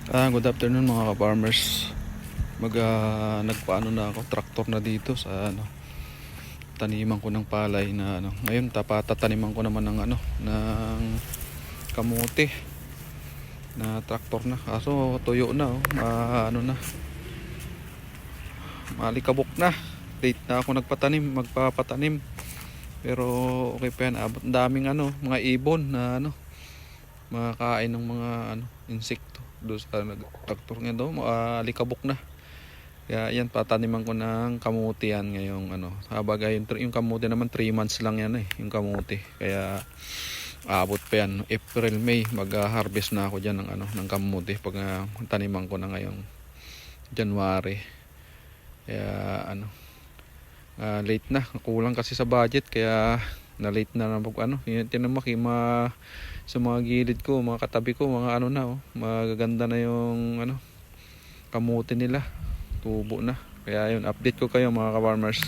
Good afternoon mga ka-farmers. Nagpaano na ako, traktor na dito sa taniman ko ng palay na Ngayon tataniman ko naman ng ng kamote na traktor na. Kaso tuyo na malikabok na. Late na ako magpapatanim. Pero okay pa yan. Abot daming mga ibon na makakain ng mga insekto doon sa traktor nga daw, alikabok na. Kaya yan, pataniman ko ng kamuti yan ngayong habagay yung kamuti naman 3 months lang yan yung kamuti. Kaya abot pa yan April, May, mag-harvest na ako dyan ng kamuti pag taniman ko na ngayong January. Kaya late na, kulang kasi sa budget, kaya na late na pag tinamaki sa mga gilid ko, mga katabi ko, mga magaganda na yung kamuti nila, tubo na. Kaya yun, update ko kayo mga ka-farmers.